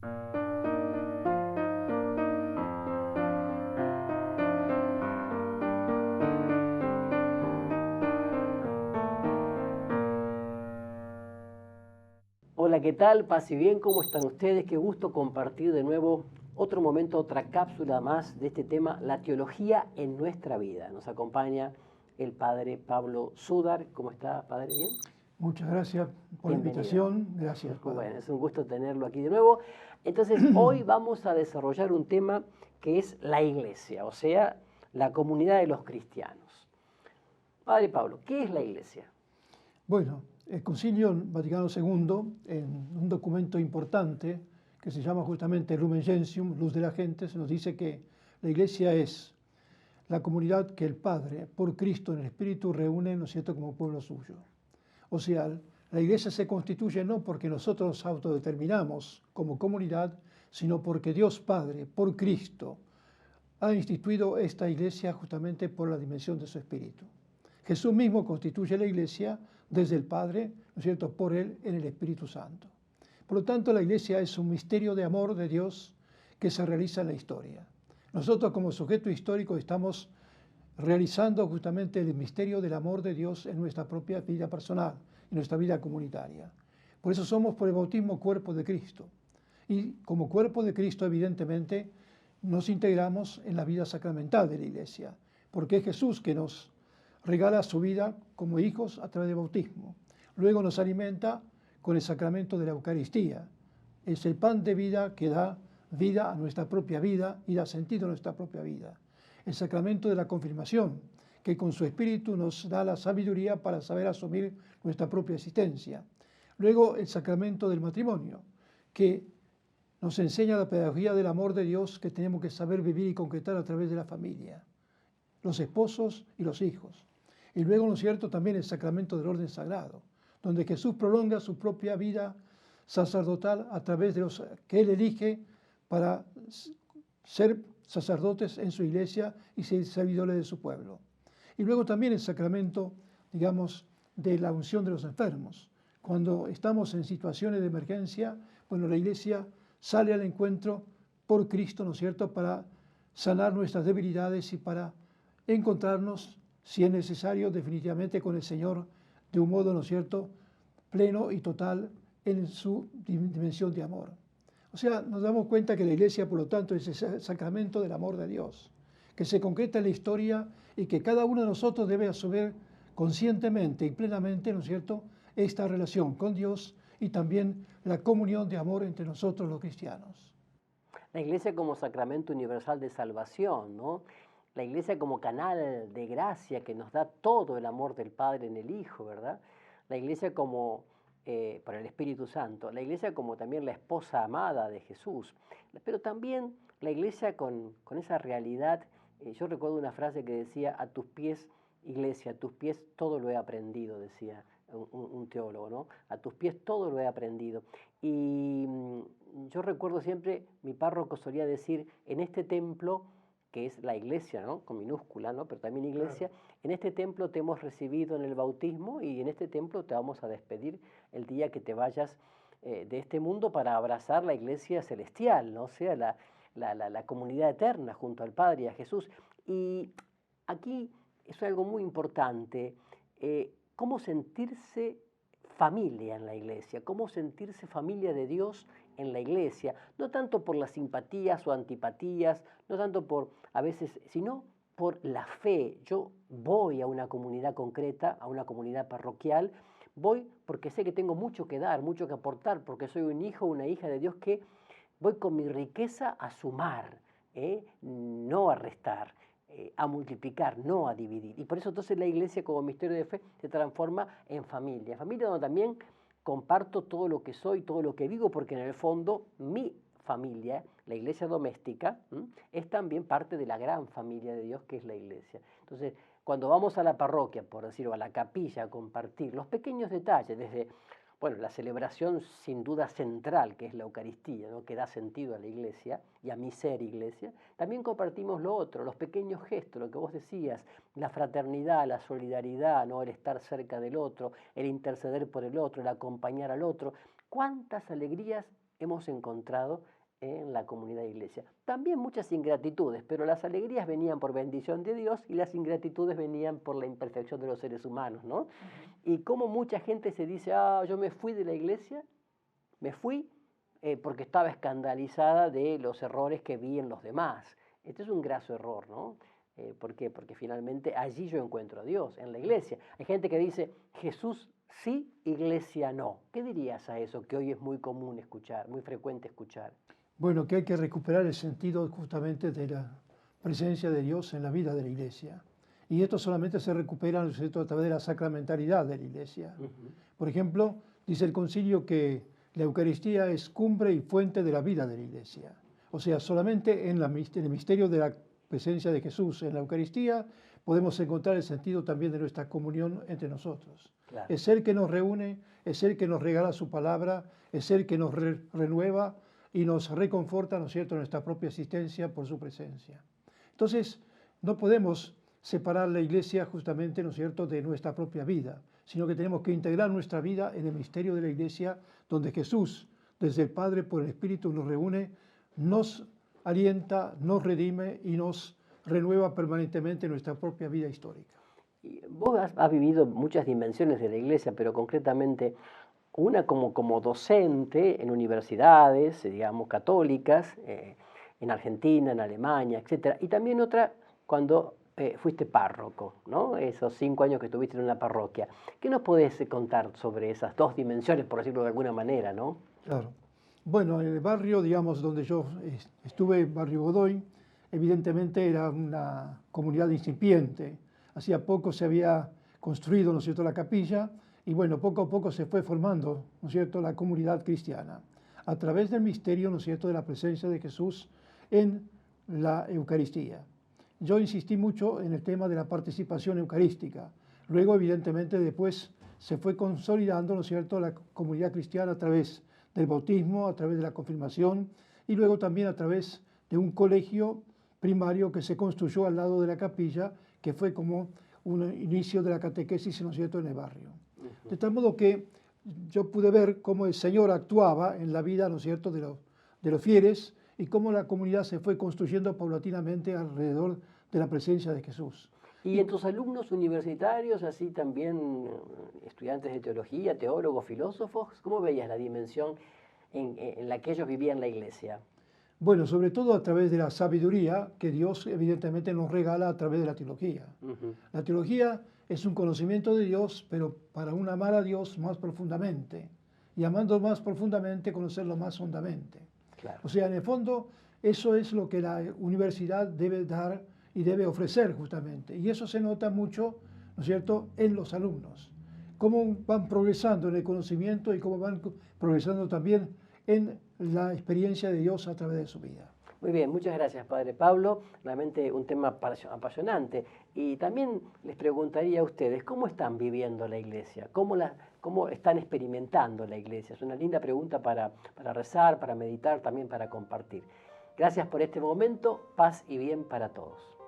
Hola, ¿qué tal? Paz y bien, ¿cómo están ustedes? Qué gusto compartir de nuevo otro momento, otra cápsula más de este tema, la teología en nuestra vida. Nos acompaña el padre Pablo Zúdar. ¿Cómo está, padre? ¿Bien? Muchas gracias por la Bienvenido. invitación. Gracias, padre. Bueno, es un gusto tenerlo aquí de nuevo. Entonces, hoy vamos a desarrollar un tema que es la iglesia, o sea, la comunidad de los cristianos. Padre Pablo, ¿qué es la iglesia? Bueno, el Concilio Vaticano II, en un documento importante que se llama justamente Lumen Gentium, Luz de la Gente, se nos dice que la iglesia es la comunidad que el Padre, por Cristo en el Espíritu, reúne, ¿no es cierto?, como pueblo suyo. O sea, la iglesia se constituye no porque nosotros nos autodeterminamos como comunidad, sino porque Dios Padre, por Cristo, ha instituido esta iglesia justamente por la dimensión de su Espíritu. Jesús mismo constituye la iglesia desde el Padre, ¿no es cierto?, por Él en el Espíritu Santo. Por lo tanto, la iglesia es un misterio de amor de Dios que se realiza en la historia. Nosotros como sujeto histórico estamos realizando justamente el misterio del amor de Dios en nuestra propia vida personal, en nuestra vida comunitaria. Por eso somos por el bautismo cuerpo de Cristo. Y como cuerpo de Cristo, evidentemente, nos integramos en la vida sacramental de la iglesia, porque es Jesús que nos regala su vida como hijos a través del bautismo. Luego nos alimenta con el sacramento de la Eucaristía. Es el pan de vida que da vida a nuestra propia vida y da sentido a nuestra propia vida. El sacramento de la confirmación, que con su espíritu nos da la sabiduría para saber asumir nuestra propia existencia. Luego el sacramento del matrimonio, que nos enseña la pedagogía del amor de Dios que tenemos que saber vivir y concretar a través de la familia, los esposos y los hijos. Y luego, ¿no es cierto?, también el sacramento del orden sagrado, donde Jesús prolonga su propia vida sacerdotal a través de los que Él elige para ser sacerdotes en su iglesia y ser servidores de su pueblo. Y luego también el sacramento, digamos, de la unción de los enfermos. Cuando estamos en situaciones de emergencia, bueno, la iglesia sale al encuentro por Cristo, ¿no es cierto?, para sanar nuestras debilidades y para encontrarnos, si es necesario, definitivamente con el Señor de un modo, ¿no es cierto?, pleno y total en su dimensión de amor. O sea, nos damos cuenta que la iglesia, por lo tanto, es el sacramento del amor de Dios, que se concreta en la historia y que cada uno de nosotros debe asumir conscientemente y plenamente, ¿no es cierto?, esta relación con Dios y también la comunión de amor entre nosotros los cristianos. La iglesia como sacramento universal de salvación, ¿no? La iglesia como canal de gracia que nos da todo el amor del Padre en el Hijo, ¿verdad? La iglesia como, por el Espíritu Santo, la iglesia como también la esposa amada de Jesús, pero también la iglesia con esa realidad. Yo recuerdo una frase que decía, a tus pies, iglesia, a tus pies todo lo he aprendido, decía un teólogo, ¿no? A tus pies todo lo he aprendido. Y yo recuerdo siempre, mi párroco solía decir, en este templo, que es la iglesia, ¿no?, con minúscula, ¿no?, pero también iglesia, claro, en este templo te hemos recibido en el bautismo y en este templo te vamos a despedir el día que te vayas de este mundo para abrazar la iglesia celestial, ¿no? O sea, la comunidad eterna junto al Padre y a Jesús. Y aquí es algo muy importante, cómo sentirse familia en la iglesia, cómo sentirse familia de Dios en la iglesia, no tanto por las simpatías o antipatías, no tanto por a veces, sino por la fe. Yo voy a una comunidad concreta, a una comunidad parroquial, voy porque sé que tengo mucho que dar, mucho que aportar, porque soy un hijo o una hija de Dios que voy con mi riqueza a sumar, no a restar, a multiplicar, no a dividir. Y por eso entonces la iglesia como misterio de fe se transforma en familia. Familia donde también comparto todo lo que soy, todo lo que vivo, porque en el fondo mi familia, la iglesia doméstica, es también parte de la gran familia de Dios que es la iglesia. Entonces, cuando vamos a la parroquia, por decirlo, a la capilla, a compartir los pequeños detalles, desde bueno, la celebración sin duda central, que es la Eucaristía, ¿no?, que da sentido a la iglesia y a mi ser iglesia, también compartimos lo otro, los pequeños gestos, lo que vos decías, la fraternidad, la solidaridad, ¿no?, el estar cerca del otro, el interceder por el otro, el acompañar al otro. ¿Cuántas alegrías hemos encontrado en la comunidad de iglesia. También muchas ingratitudes, pero las alegrías venían por bendición de Dios y las ingratitudes venían por la imperfección de los seres humanos, ¿no? Y como mucha gente se dice, yo me fui de la iglesia, me fui porque estaba escandalizada de los errores que vi en los demás. Este es un graso error, ¿no? ¿Por qué? Porque finalmente allí yo encuentro a Dios, en la iglesia. Hay gente que dice, Jesús sí, iglesia no. ¿Qué dirías a eso que hoy es muy común escuchar, muy frecuente escuchar? Bueno, que hay que recuperar el sentido justamente de la presencia de Dios en la vida de la iglesia. Y esto solamente se recupera, ¿no es cierto?, a través de la sacramentalidad de la iglesia. Por ejemplo, dice el concilio que la Eucaristía es cumbre y fuente de la vida de la iglesia. O sea, solamente en el misterio de la presencia de Jesús en la Eucaristía podemos encontrar el sentido también de nuestra comunión entre nosotros. Claro. Es el que nos reúne, es el que nos regala su palabra, es el que nos renueva y nos reconforta, ¿no es cierto?, nuestra propia existencia por su presencia. Entonces, no podemos separar la iglesia justamente, ¿no es cierto?, de nuestra propia vida, sino que tenemos que integrar nuestra vida en el misterio de la iglesia, donde Jesús, desde el Padre por el Espíritu, nos reúne, nos alienta, nos redime y nos renueva permanentemente nuestra propia vida histórica. Y vos has vivido muchas dimensiones de la iglesia, pero concretamente una como docente en universidades, digamos, católicas, en Argentina, en Alemania, etc. Y también otra cuando fuiste párroco, ¿no? Esos 5 años que estuviste en una parroquia. ¿Qué nos podés contar sobre esas dos dimensiones, por decirlo de alguna manera, ¿no? Claro. Bueno, en el barrio, digamos, donde yo estuve, Barrio Godoy, evidentemente era una comunidad incipiente. Hacía poco se había construido, ¿no es cierto?, la capilla, y bueno, poco a poco se fue formando, ¿no es cierto?, la comunidad cristiana, a través del misterio, ¿no es cierto?, de la presencia de Jesús en la Eucaristía. Yo insistí mucho en el tema de la participación eucarística. Luego, evidentemente, después se fue consolidando, ¿no es cierto?, la comunidad cristiana a través del bautismo, a través de la confirmación y luego también a través de un colegio primario que se construyó al lado de la capilla, que fue como un inicio de la catequesis, ¿no es cierto?, en el barrio. De tal modo que yo pude ver cómo el Señor actuaba en la vida, ¿no es cierto?, de los fieles y cómo la comunidad se fue construyendo paulatinamente alrededor de la presencia de Jesús. ¿Y en tus alumnos universitarios, así también estudiantes de teología, teólogos, filósofos, cómo veías la dimensión en la que ellos vivían la iglesia? Bueno, sobre todo a través de la sabiduría que Dios evidentemente nos regala a través de la teología. La teología es un conocimiento de Dios, pero para un amar a Dios más profundamente. Y amando más profundamente, conocerlo más hondamente. Claro. O sea, en el fondo, eso es lo que la universidad debe dar y debe ofrecer justamente. Y eso se nota mucho, ¿no es cierto?, en los alumnos. Cómo van progresando en el conocimiento y cómo van progresando también en la experiencia de Dios a través de su vida. Muy bien, muchas gracias, Padre Pablo. Realmente un tema apasionante. Y también les preguntaría a ustedes, ¿cómo están viviendo la iglesia? ¿Cómo están experimentando la iglesia? Es una linda pregunta para rezar, para meditar, también para compartir. Gracias por este momento. Paz y bien para todos.